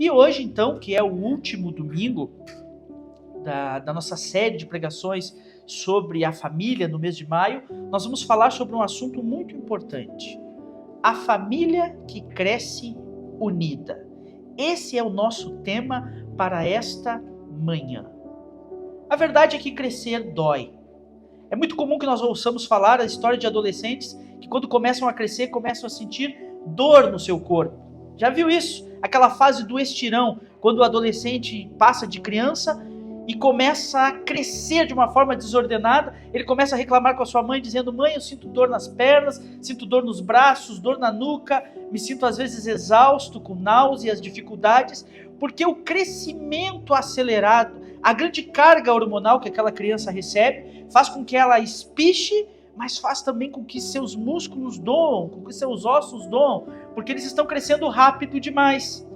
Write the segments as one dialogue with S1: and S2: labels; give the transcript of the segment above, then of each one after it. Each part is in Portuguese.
S1: E hoje, então, que é o último domingo da nossa série de pregações sobre a família no mês de maio, nós vamos falar sobre um assunto muito importante. A família que cresce unida. Esse é o nosso tema para esta manhã. A verdade é que crescer dói. É muito comum que nós ouçamos falar a história de adolescentes que quando começam a crescer, começam a sentir dor no seu corpo. Já viu isso? Aquela fase do estirão, quando o adolescente passa de criança e começa a crescer de uma forma desordenada, ele começa a reclamar com a sua mãe, dizendo: mãe, eu sinto dor nas pernas, sinto dor nos braços, dor na nuca, me sinto às vezes exausto, com náuseas, dificuldades, porque o crescimento acelerado, a grande carga hormonal que aquela criança recebe, faz com que ela espiche, mas faz também com que seus músculos doam, com que seus ossos doam, porque eles estão crescendo rápido demais.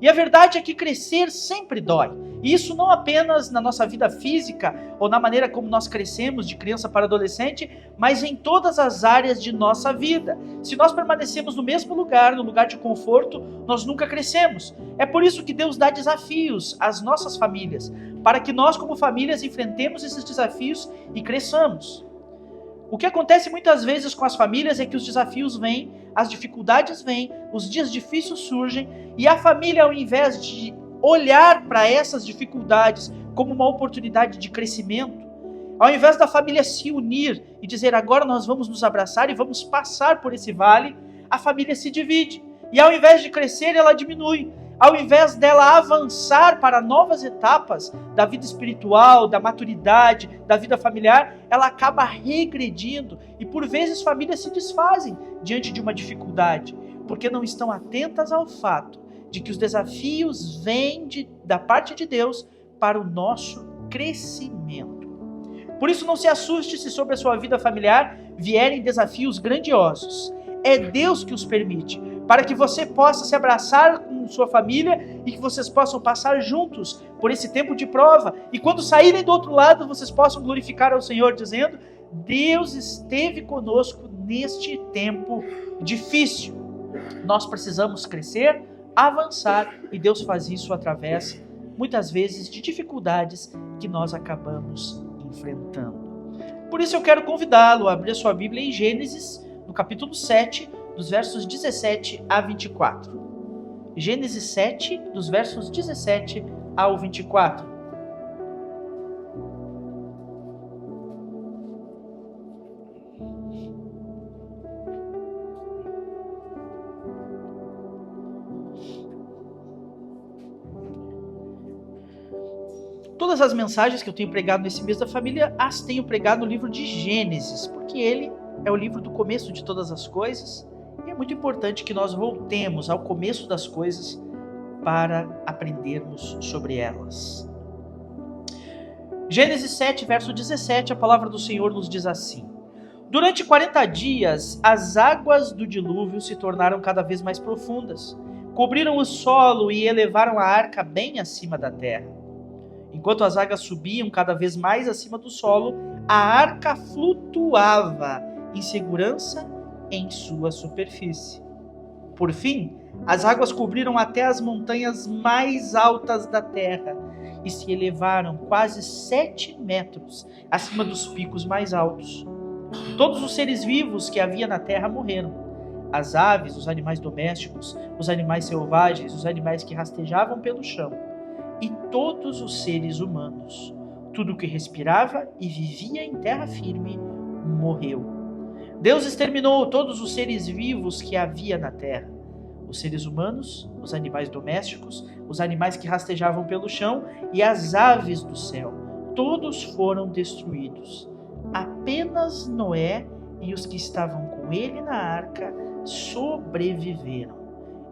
S1: E a verdade é que crescer sempre dói. E isso não apenas na nossa vida física ou na maneira como nós crescemos de criança para adolescente, mas em todas as áreas de nossa vida. Se nós permanecemos no mesmo lugar, no lugar de conforto, nós nunca crescemos. É por isso que Deus dá desafios às nossas famílias, para que nós como famílias enfrentemos esses desafios e cresçamos. O que acontece muitas vezes com as famílias é que os desafios vêm, as dificuldades vêm, os dias difíceis surgem e a família, ao invés de olhar para essas dificuldades como uma oportunidade de crescimento, ao invés da família se unir e dizer agora nós vamos nos abraçar e vamos passar por esse vale, a família se divide e ao invés de crescer ela diminui. Ao invés dela avançar para novas etapas da vida espiritual, da maturidade, da vida familiar, ela acaba regredindo e por vezes famílias se desfazem diante de uma dificuldade, porque não estão atentas ao fato de que os desafios vêm da parte de Deus para o nosso crescimento. Por isso não se assuste se sobre a sua vida familiar vierem desafios grandiosos. É Deus que os permite, para que você possa se abraçar com sua família e que vocês possam passar juntos por esse tempo de prova. E quando saírem do outro lado, vocês possam glorificar ao Senhor, dizendo: Deus esteve conosco neste tempo difícil. Nós precisamos crescer, avançar, e Deus faz isso através, muitas vezes, de dificuldades que nós acabamos enfrentando. Por isso eu quero convidá-lo a abrir a sua Bíblia em Gênesis, no capítulo 7, dos versos 17 a 24. Gênesis 7, dos versos 17 ao 24. Todas as mensagens que eu tenho pregado nesse mês da família, as tenho pregado no livro de Gênesis, porque ele é o livro do começo de todas as coisas. E é muito importante que nós voltemos ao começo das coisas para aprendermos sobre elas. Gênesis 7, verso 17, a palavra do Senhor nos diz assim: Durante 40 dias, as águas do dilúvio se tornaram cada vez mais profundas, cobriram o solo e elevaram a arca bem acima da terra. Enquanto as águas subiam cada vez mais acima do solo, a arca flutuava em segurança em sua superfície. Por fim, as águas cobriram até as montanhas mais altas da terra e se elevaram quase 7 metros acima dos picos mais altos. Todos os seres vivos que havia na terra morreram. As aves, os animais domésticos, os animais selvagens, os animais que rastejavam pelo chão e todos os seres humanos. Tudo que respirava e vivia em terra firme morreu. Deus exterminou todos os seres vivos que havia na terra, os seres humanos, os animais domésticos, os animais que rastejavam pelo chão e as aves do céu. Todos foram destruídos. Apenas Noé e os que estavam com ele na arca sobreviveram.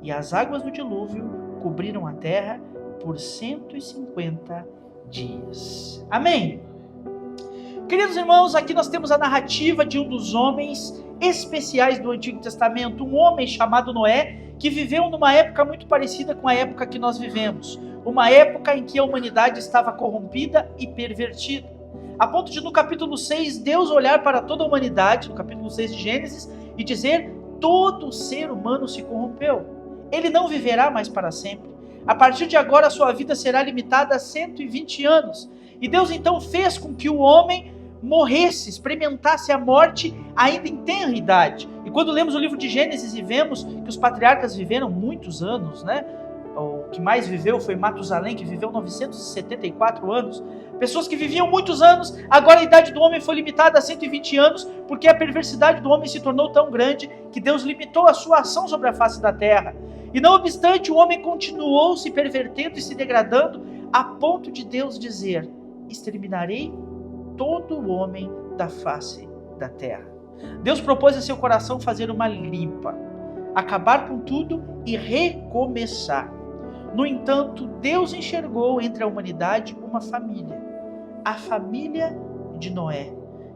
S1: E as águas do dilúvio cobriram a terra por 150 dias. Amém? Queridos irmãos, aqui nós temos a narrativa de um dos homens especiais do Antigo Testamento, um homem chamado Noé, que viveu numa época muito parecida com a época que nós vivemos, uma época em que a humanidade estava corrompida e pervertida, a ponto de no capítulo 6, Deus olhar para toda a humanidade, no capítulo 6 de Gênesis, e dizer: todo ser humano se corrompeu, ele não viverá mais para sempre. A partir de agora a sua vida será limitada a 120 anos. E Deus então fez com que o homem morresse, experimentasse a morte ainda em tenra idade. E quando lemos o livro de Gênesis e vemos que os patriarcas viveram muitos anos, né? O que mais viveu foi Matusalém, que viveu 974 anos. Pessoas que viviam muitos anos, agora a idade do homem foi limitada a 120 anos, porque a perversidade do homem se tornou tão grande que Deus limitou a sua ação sobre a face da terra. E não obstante, o homem continuou se pervertendo e se degradando, a ponto de Deus dizer: exterminarei todo o homem da face da terra. Deus propôs a seu coração fazer uma limpa, acabar com tudo e recomeçar. No entanto, Deus enxergou entre a humanidade uma família, a família de Noé.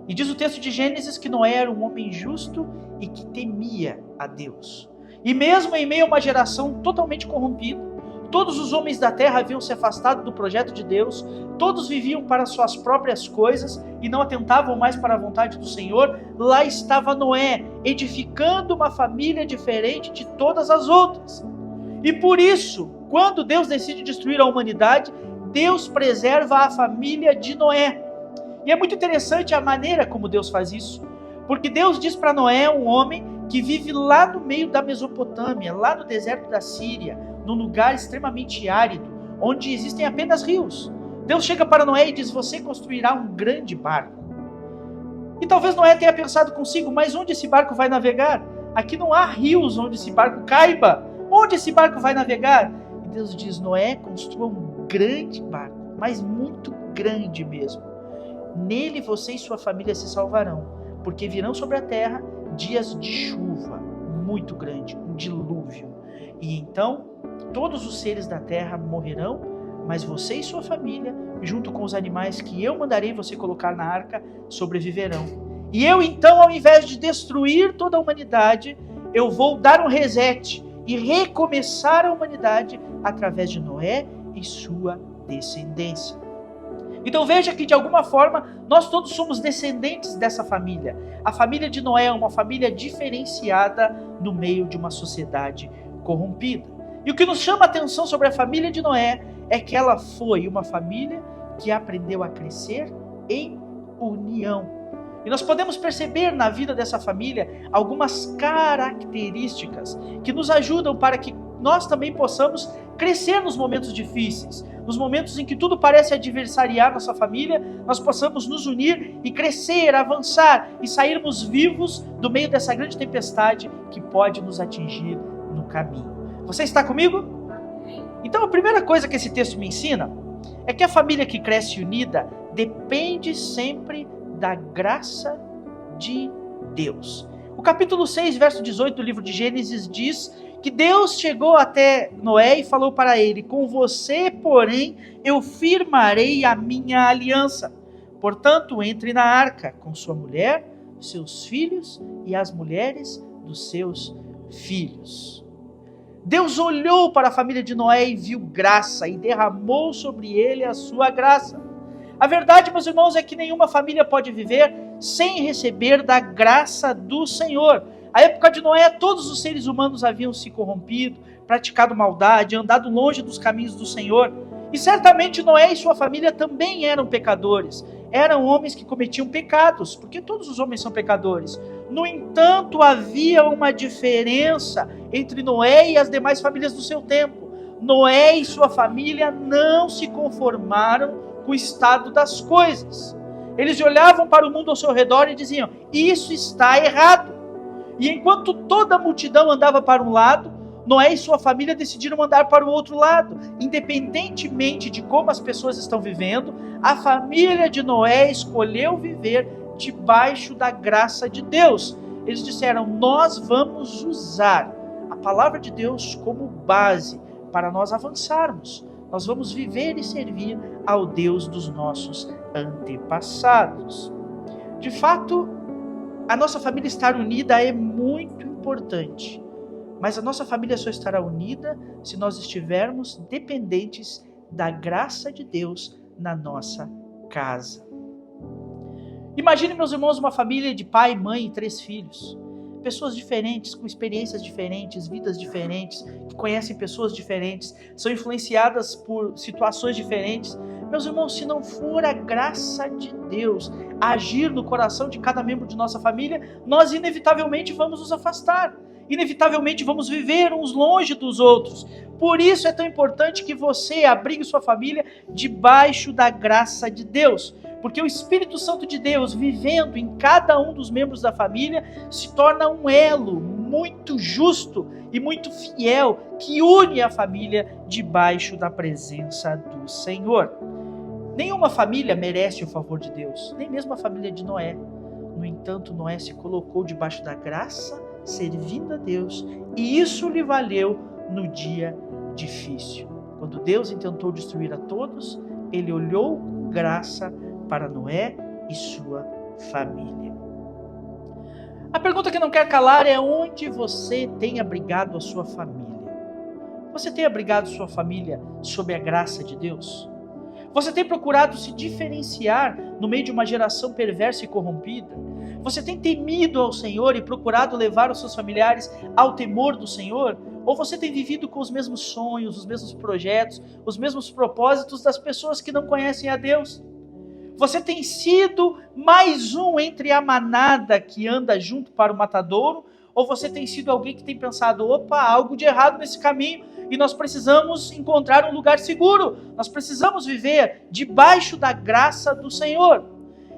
S1: E diz o texto de Gênesis que Noé era um homem justo e que temia a Deus. E mesmo em meio a uma geração totalmente corrompida, todos os homens da terra haviam se afastado do projeto de Deus, todos viviam para suas próprias coisas e não atentavam mais para a vontade do Senhor. Lá estava Noé, edificando uma família diferente de todas as outras. E por isso, quando Deus decide destruir a humanidade, Deus preserva a família de Noé. E é muito interessante a maneira como Deus faz isso, porque Deus diz para Noé, um homem que vive lá no meio da Mesopotâmia, lá no deserto da Síria, num lugar extremamente árido, onde existem apenas rios. Deus chega para Noé e diz: você construirá um grande barco. E talvez Noé tenha pensado consigo: mas onde esse barco vai navegar? Aqui não há rios onde esse barco caiba. Onde esse barco vai navegar? E Deus diz: Noé, construa um grande barco, mas muito grande mesmo. Nele você e sua família se salvarão, porque virão sobre a terra dias de chuva muito grande, um dilúvio. E então todos os seres da terra morrerão, mas você e sua família, junto com os animais que eu mandarei você colocar na arca, sobreviverão. E eu então, ao invés de destruir toda a humanidade, eu vou dar um reset e recomeçar a humanidade através de Noé e sua descendência. Então veja que de alguma forma nós todos somos descendentes dessa família. A família de Noé é uma família diferenciada no meio de uma sociedade corrompida. E o que nos chama a atenção sobre a família de Noé é que ela foi uma família que aprendeu a crescer em união. E nós podemos perceber na vida dessa família algumas características que nos ajudam para que nós também possamos crescer nos momentos difíceis, nos momentos em que tudo parece adversariar nossa família, nós possamos nos unir e crescer, avançar e sairmos vivos do meio dessa grande tempestade que pode nos atingir no caminho. Você está comigo? Então a primeira coisa que esse texto me ensina é que a família que cresce unida depende sempre da graça de Deus. O capítulo 6, verso 18 do livro de Gênesis diz que Deus chegou até Noé e falou para ele: com você, porém, eu firmarei a minha aliança. Portanto, entre na arca com sua mulher, seus filhos e as mulheres dos seus filhos. Deus olhou para a família de Noé e viu graça e derramou sobre ele a sua graça. A verdade, meus irmãos, é que nenhuma família pode viver sem receber da graça do Senhor. A época de Noé, todos os seres humanos haviam se corrompido, praticado maldade, andado longe dos caminhos do Senhor. E certamente Noé e sua família também eram pecadores. Eram homens que cometiam pecados, porque todos os homens são pecadores. No entanto, havia uma diferença entre Noé e as demais famílias do seu tempo. Noé e sua família não se conformaram com o estado das coisas. Eles olhavam para o mundo ao seu redor e diziam: isso está errado. E enquanto toda a multidão andava para um lado, Noé e sua família decidiram andar para o outro lado. Independentemente de como as pessoas estão vivendo, a família de Noé escolheu viver debaixo da graça de Deus. Eles disseram: nós vamos usar a palavra de Deus como base para nós avançarmos. Nós vamos viver e servir ao Deus dos nossos antepassados. De fato, a nossa família estar unida é muito importante, mas a nossa família só estará unida se nós estivermos dependentes da graça de Deus na nossa casa. Imagine, meus irmãos, uma família de pai, mãe e 3 filhos. pessoas diferentes, com experiências diferentes, vidas diferentes, que conhecem pessoas diferentes, são influenciadas por situações diferentes. Meus irmãos, se não for a graça de Deus agir no coração de cada membro de nossa família, nós inevitavelmente vamos nos afastar. Inevitavelmente vamos viver uns longe dos outros. Por isso é tão importante que você abrigue sua família debaixo da graça de Deus. Porque o Espírito Santo de Deus, vivendo em cada um dos membros da família, se torna um elo muito justo e muito fiel que une a família debaixo da presença do Senhor. Nenhuma família merece o favor de Deus, nem mesmo a família de Noé. No entanto, Noé se colocou debaixo da graça, servindo a Deus, e isso lhe valeu no dia difícil. Quando Deus intentou destruir a todos, ele olhou com graça para Noé e sua família. A pergunta que não quer calar é: onde você tem abrigado a sua família? Você tem abrigado sua família sob a graça de Deus? Você tem procurado se diferenciar no meio de uma geração perversa e corrompida? Você tem temido ao Senhor e procurado levar os seus familiares ao temor do Senhor? Ou você tem vivido com os mesmos sonhos, os mesmos projetos, os mesmos propósitos das pessoas que não conhecem a Deus? Você tem sido mais um entre a manada que anda junto para o matadouro? Ou você tem sido alguém que tem pensado: opa, algo de errado nesse caminho e nós precisamos encontrar um lugar seguro, nós precisamos viver debaixo da graça do Senhor?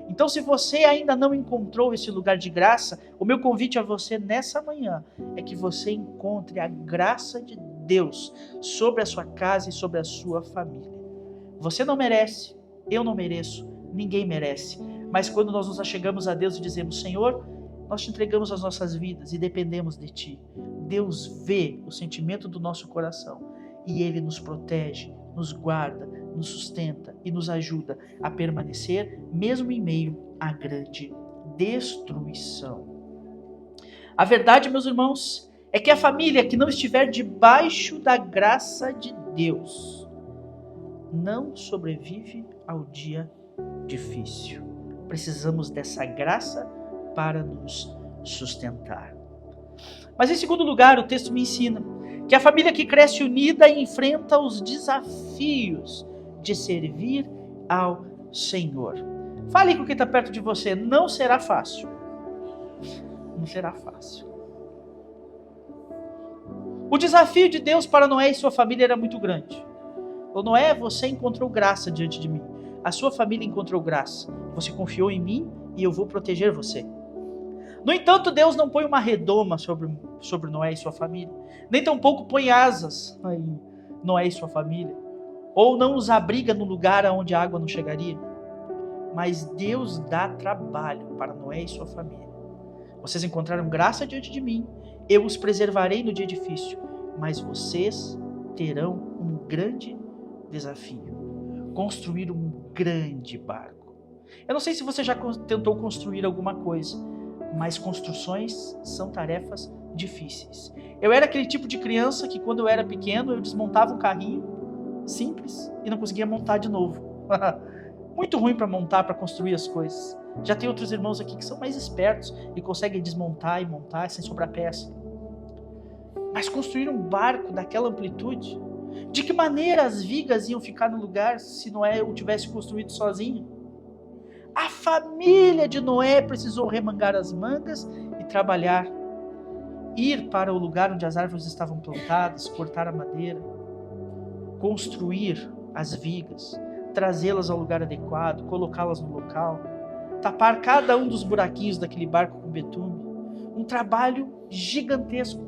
S1: Então, se você ainda não encontrou esse lugar de graça, o meu convite a você nessa manhã é que você encontre a graça de Deus sobre a sua casa e sobre a sua família. Você não merece, eu não mereço, ninguém merece. Mas quando nós nos achegamos a Deus e dizemos: Senhor, nós te entregamos as nossas vidas e dependemos de Ti, Deus vê o sentimento do nosso coração e Ele nos protege, nos guarda, nos sustenta e nos ajuda a permanecer mesmo em meio à grande destruição. A verdade, meus irmãos, é que a família que não estiver debaixo da graça de Deus não sobrevive ao dia difícil. Precisamos dessa graça para nos sustentar. Mas em segundo lugar, o texto me ensina que a família que cresce unida enfrenta os desafios de servir ao Senhor. Fale com quem está perto de você: não será fácil. Não será fácil. O desafio de Deus para Noé e sua família era muito grande. Ô Noé, você encontrou graça diante de mim. A sua família encontrou graça. Você confiou em mim e eu vou proteger você. No entanto, Deus não põe uma redoma sobre Noé e sua família. Nem tampouco põe asas em Noé e sua família. Ou não os abriga no lugar onde a água não chegaria. Mas Deus dá trabalho para Noé e sua família. Vocês encontraram graça diante de mim. Eu os preservarei no dia difícil. Mas vocês terão um grande desafio: construir um grande barco. Eu não sei se você já tentou construir alguma coisa, mas construções são tarefas difíceis. Eu era aquele tipo de criança que, quando eu era pequeno, eu desmontava um carrinho simples e não conseguia montar de novo. Muito ruim para montar, para construir as coisas. Já tem outros irmãos aqui que são mais espertos e conseguem desmontar e montar sem sobrar peça. Mas construir um barco daquela amplitude, de que maneira as vigas iam ficar no lugar se Noé o tivesse construído sozinho? A família de Noé precisou remangar as mangas e trabalhar. Ir para o lugar onde as árvores estavam plantadas, cortar a madeira, construir as vigas, trazê-las ao lugar adequado, colocá-las no local, tapar cada um dos buraquinhos daquele barco com betume. Um trabalho gigantesco.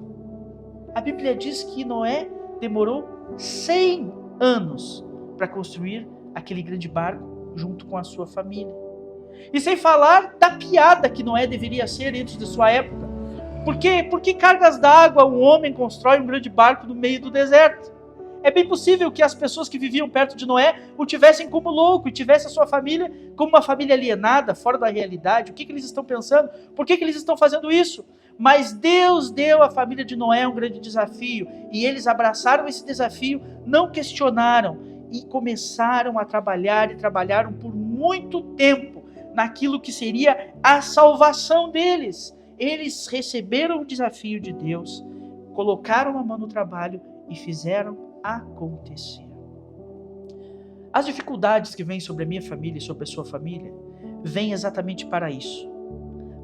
S1: A Bíblia diz que Noé demorou 100 anos para construir aquele grande barco junto com a sua família. E sem falar da piada que Noé deveria ser dentro de sua época. Por que cargas d'água um homem constrói um grande barco no meio do deserto? É bem possível que as pessoas que viviam perto de Noé o tivessem como louco e tivessem a sua família como uma família alienada, fora da realidade. O que eles estão pensando? Por que eles estão fazendo isso? Mas Deus deu à família de Noé um grande desafio e eles abraçaram esse desafio, não questionaram e começaram a trabalhar e trabalharam por muito tempo naquilo que seria a salvação deles. eles receberam o desafio de Deus, colocaram a mão no trabalho e fizeram acontecer. As dificuldades que vêm sobre a minha família e sobre a sua família, vêm exatamente para isso.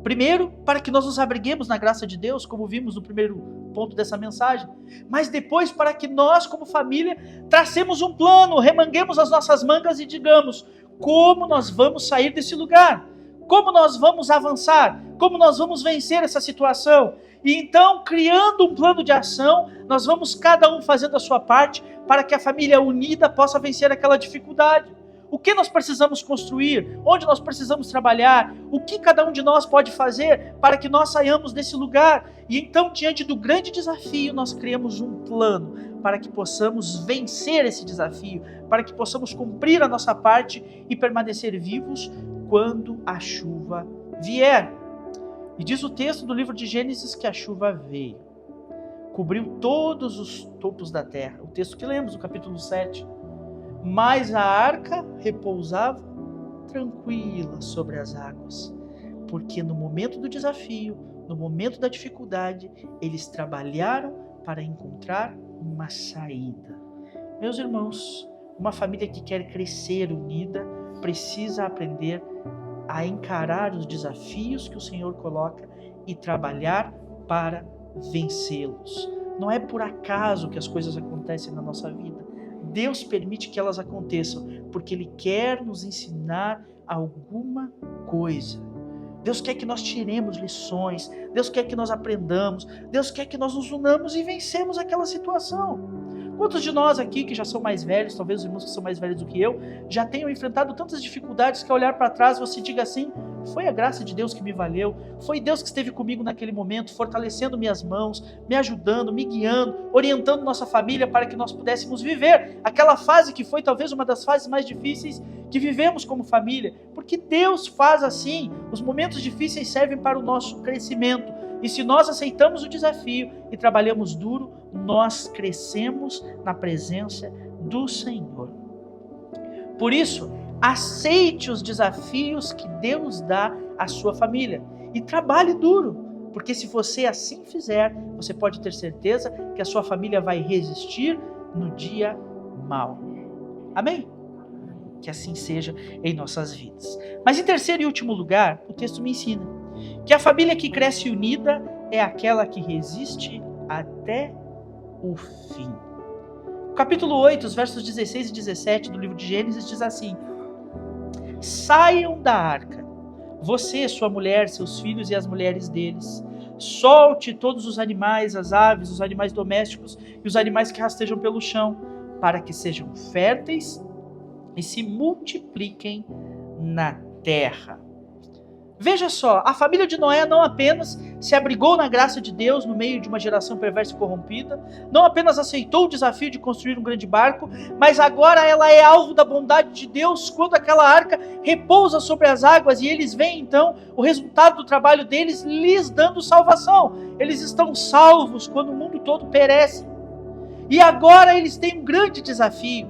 S1: Primeiro, para que nós nos abriguemos na graça de Deus, como vimos no primeiro ponto dessa mensagem, mas depois para que nós, como família, tracemos um plano, remanguemos as nossas mangas e digamos como nós vamos sair desse lugar, como nós vamos avançar, como nós vamos vencer essa situação. E então, criando um plano de ação, nós vamos cada um fazendo a sua parte para que a família unida possa vencer aquela dificuldade. O que nós precisamos construir? Onde nós precisamos trabalhar? O que cada um de nós pode fazer para que nós saiamos desse lugar? E então, diante do grande desafio, nós criamos um plano para que possamos vencer esse desafio, para que possamos cumprir a nossa parte e permanecer vivos quando a chuva vier. E diz o texto do livro de Gênesis que a chuva veio, cobriu todos os topos da terra. O texto que lemos no capítulo 7. Mas a arca repousava tranquila sobre as águas, porque no momento do desafio, no momento da dificuldade, eles trabalharam para encontrar uma saída. Meus irmãos, uma família que quer crescer unida precisa aprender a encarar os desafios que o Senhor coloca e trabalhar para vencê-los. Não é por acaso que as coisas acontecem na nossa vida. Deus permite que elas aconteçam, porque Ele quer nos ensinar alguma coisa. Deus quer que nós tiremos lições, Deus quer que nós aprendamos, Deus quer que nós nos unamos e vencemos aquela situação. Quantos de nós aqui que já são mais velhos, talvez os irmãos que são mais velhos do que eu, já tenham enfrentado tantas dificuldades que ao olhar para trás você diga assim: foi a graça de Deus que me valeu, foi Deus que esteve comigo naquele momento, fortalecendo minhas mãos, me ajudando, me guiando, orientando nossa família para que nós pudéssemos viver aquela fase que foi talvez uma das fases mais difíceis que vivemos como família, porque Deus faz assim. Os momentos difíceis servem para o nosso crescimento, e se nós aceitamos o desafio e trabalhamos duro, nós crescemos na presença do Senhor. Por isso, aceite os desafios que Deus dá à sua família e trabalhe duro, porque se você assim fizer, você pode ter certeza que a sua família vai resistir no dia mau. Amém? Que assim seja em nossas vidas. Mas em terceiro e último lugar, o texto me ensina que a família que cresce unida é aquela que resiste até o fim. O capítulo 8, os versos 16 e 17 do livro de Gênesis diz assim: saiam da arca, você, sua mulher, seus filhos e as mulheres deles. Solte todos os animais, as aves, os animais domésticos e os animais que rastejam pelo chão, para que sejam férteis e se multipliquem na terra. Veja só, a família de Noé não apenas se abrigou na graça de Deus no meio de uma geração perversa e corrompida, não apenas aceitou o desafio de construir um grande barco, mas agora ela é alvo da bondade de Deus quando aquela arca repousa sobre as águas e eles veem então o resultado do trabalho deles lhes dando salvação. Eles estão salvos quando o mundo todo perece. E agora eles têm um grande desafio.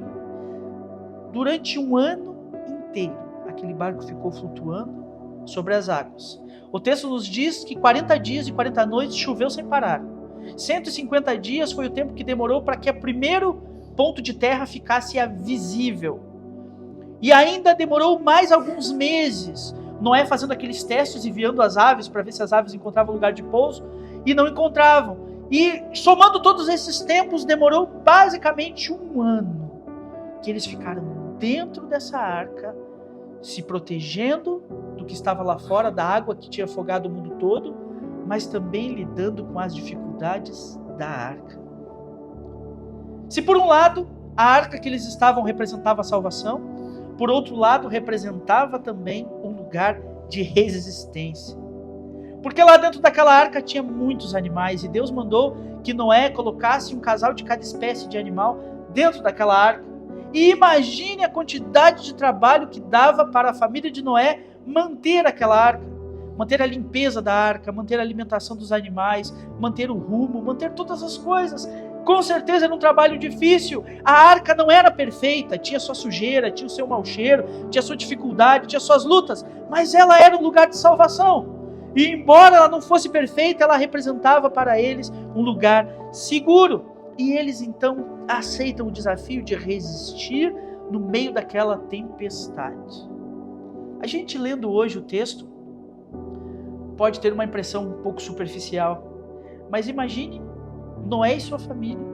S1: Durante um ano inteiro, aquele barco ficou flutuando sobre as águas. O texto nos diz que 40 dias e 40 noites choveu sem parar. 150 dias foi o tempo que demorou para que o primeiro ponto de terra ficasse visível. E ainda demorou mais alguns meses. Noé fazendo aqueles testes, enviando as aves para ver se as aves encontravam lugar de pouso, e não encontravam. E somando todos esses tempos, demorou basicamente um ano que eles ficaram dentro dessa arca, se protegendo do que estava lá fora, da água que tinha afogado o mundo todo, mas também lidando com as dificuldades da arca. Se por um lado, a arca que eles estavam representava a salvação, por outro lado, representava também um lugar de resistência. Porque lá dentro daquela arca tinha muitos animais, e Deus mandou que Noé colocasse um casal de cada espécie de animal dentro daquela arca. E imagine a quantidade de trabalho que dava para a família de Noé manter aquela arca, manter a limpeza da arca, manter a alimentação dos animais, manter o rumo, manter todas as coisas. Com certeza era um trabalho difícil. A arca não era perfeita, tinha sua sujeira, tinha o seu mau cheiro, tinha sua dificuldade, tinha suas lutas, mas ela era um lugar de salvação. E embora ela não fosse perfeita, ela representava para eles um lugar seguro. E eles então aceitam o desafio de resistir no meio daquela tempestade. A gente lendo hoje o texto pode ter uma impressão um pouco superficial, mas imagine Noé e sua família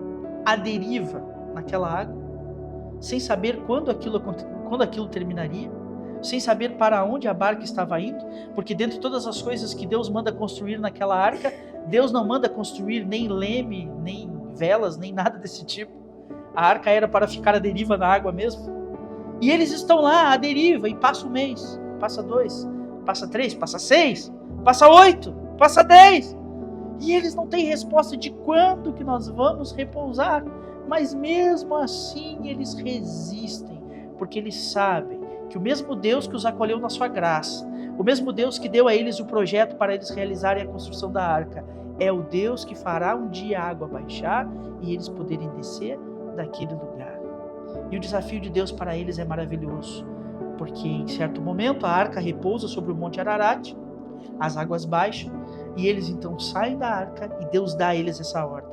S1: à deriva naquela água, sem saber quando aquilo terminaria, sem saber para onde a barca estava indo, porque dentre todas as coisas que Deus manda construir naquela arca, Deus não manda construir nem leme, nem velas, nem nada desse tipo. A arca era para ficar à deriva na água mesmo. E eles estão lá à deriva, e passa um mês, passa 2, passa 3, passa 6, passa 8, passa 10. E eles não têm resposta de quando que nós vamos repousar. Mas mesmo assim eles resistem, porque eles sabem que o mesmo Deus que os acolheu na sua graça, o mesmo Deus que deu a eles o projeto para eles realizarem a construção da arca, é o Deus que fará um dia a água baixar e eles poderem descer daquele lugar. E o desafio de Deus para eles é maravilhoso, porque em certo momento a arca repousa sobre o Monte Ararat, as águas baixam, e eles então saem da arca e Deus dá a eles essa ordem.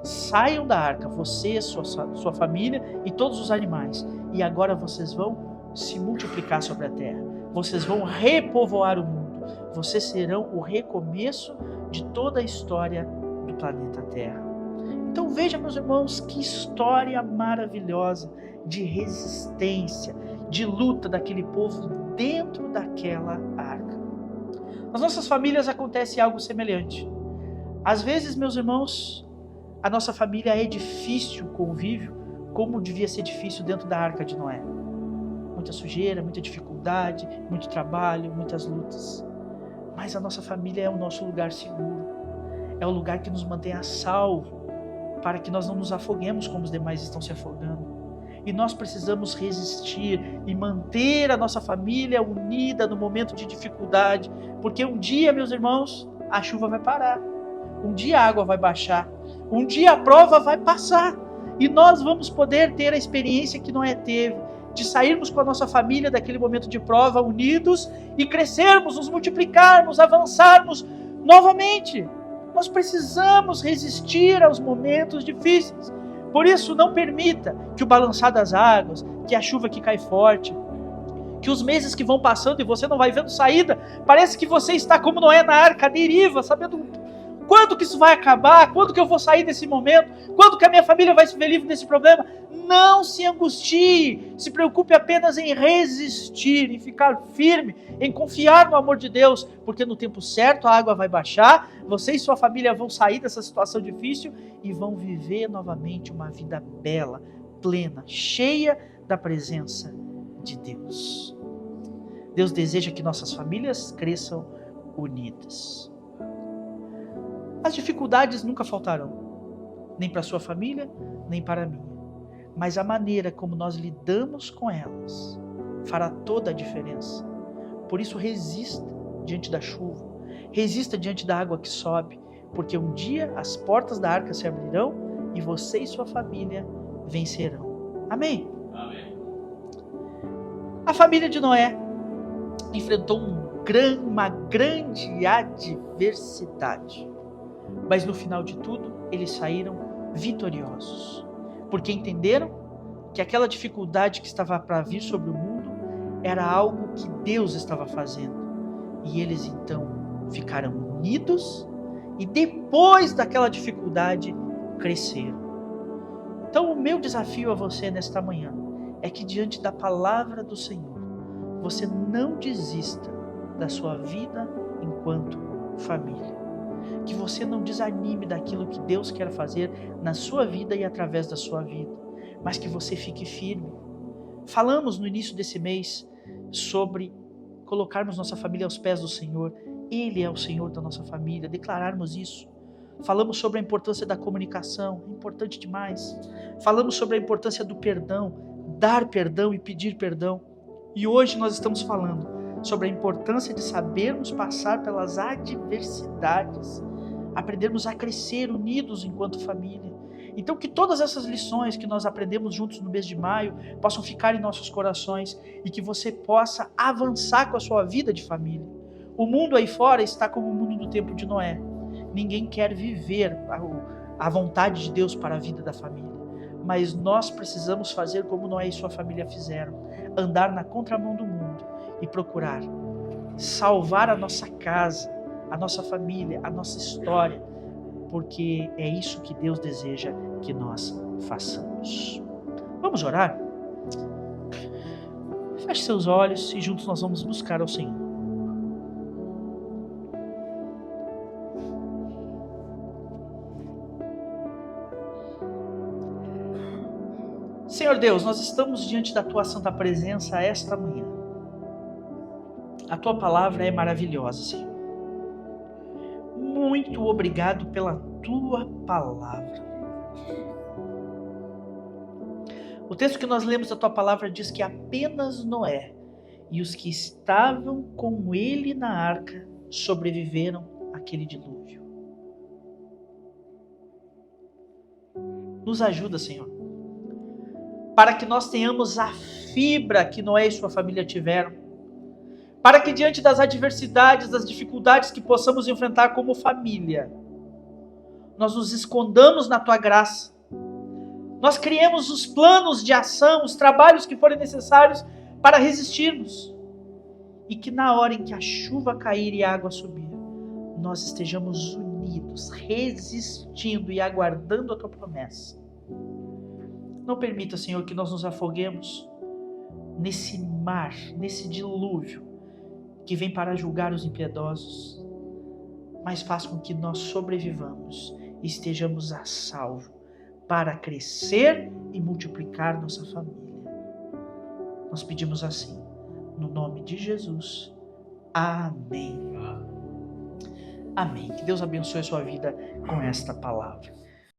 S1: Saiam da arca, você, sua família e todos os animais, e agora vocês vão se multiplicar sobre a terra. Vocês vão repovoar o mundo. Vocês serão o recomeço de toda a história do planeta Terra. Então veja, meus irmãos, que história maravilhosa de resistência, de luta daquele povo dentro daquela arca. Nas nossas famílias acontece algo semelhante. Às vezes, meus irmãos, a nossa família é difícil o convívio, como devia ser difícil dentro da arca de Noé. Muita sujeira, muita dificuldade, muito trabalho, muitas lutas. Mas a nossa família é o nosso lugar seguro. É o lugar que nos mantém a salvo, para que nós não nos afoguemos como os demais estão se afogando. E nós precisamos resistir e manter a nossa família unida no momento de dificuldade, porque um dia, meus irmãos, a chuva vai parar. Um dia a água vai baixar. Um dia a prova vai passar. E nós vamos poder ter a experiência que Noé teve, de sairmos com a nossa família daquele momento de prova unidos e crescermos, nos multiplicarmos, avançarmos novamente. Nós precisamos resistir aos momentos difíceis. Por isso, não permita que o balançar das águas, que a chuva que cai forte, que os meses que vão passando e você não vai vendo saída, parece que você está como Noé na arca, à deriva, sabendo quando que isso vai acabar, quando que eu vou sair desse momento, quando que a minha família vai se ver livre desse problema. Não se angustie, se preocupe apenas em resistir, em ficar firme, em confiar no amor de Deus, porque no tempo certo a água vai baixar, você e sua família vão sair dessa situação difícil e vão viver novamente uma vida bela, plena, cheia da presença de Deus. Deus deseja que nossas famílias cresçam unidas. As dificuldades nunca faltarão, nem para a sua família, nem para a minha. Mas a maneira como nós lidamos com elas fará toda a diferença. Por isso, resista diante da chuva, resista diante da água que sobe, porque um dia as portas da arca se abrirão e você e sua família vencerão. Amém?
S2: Amém.
S1: A família de Noé enfrentou uma grande adversidade, mas no final de tudo eles saíram vitoriosos, porque entenderam que aquela dificuldade que estava para vir sobre o mundo era algo que Deus estava fazendo, e eles então ficaram unidos e depois daquela dificuldade cresceram. Então o meu desafio a você nesta manhã é que diante da palavra do Senhor, você não desista da sua vida enquanto família. Que você não desanime daquilo que Deus quer fazer na sua vida e através da sua vida, mas que você fique firme. Falamos no início desse mês sobre colocarmos nossa família aos pés do Senhor. Ele é o Senhor da nossa família, declararmos isso. Falamos sobre a importância da comunicação, é importante demais. Falamos sobre a importância do perdão, dar perdão e pedir perdão. E hoje nós estamos falando sobre a importância de sabermos passar pelas adversidades, aprendermos a crescer unidos enquanto família. Então que todas essas lições que nós aprendemos juntos no mês de maio possam ficar em nossos corações e que você possa avançar com a sua vida de família. O mundo aí fora está como o mundo do tempo de Noé. Ninguém quer viver a vontade de Deus para a vida da família. Mas nós precisamos fazer como Noé e sua família fizeram. Andar na contramão do mundo e procurar salvar a nossa casa, a nossa família, a nossa história. Porque é isso que Deus deseja que nós façamos. Vamos orar? Feche seus olhos e juntos nós vamos buscar ao Senhor. Senhor Deus, nós estamos diante da Tua santa presença esta manhã. A Tua palavra é maravilhosa, Senhor. Muito obrigado pela Tua palavra. O texto que nós lemos da Tua palavra diz que apenas Noé e os que estavam com ele na arca sobreviveram àquele dilúvio. Nos ajuda, Senhor, para que nós tenhamos a fibra que Noé e sua família tiveram, para que diante das adversidades, das dificuldades que possamos enfrentar como família, nós nos escondamos na Tua graça, nós criemos os planos de ação, os trabalhos que forem necessários para resistirmos, e que na hora em que a chuva cair e a água subir, nós estejamos unidos, resistindo e aguardando a Tua promessa. Não permita, Senhor, que nós nos afoguemos nesse mar, nesse dilúvio que vem para julgar os impiedosos, mas faz com que nós sobrevivamos e estejamos a salvo para crescer e multiplicar nossa família. Nós pedimos assim, no nome de Jesus. Amém. Amém. Que Deus abençoe a sua vida com esta palavra.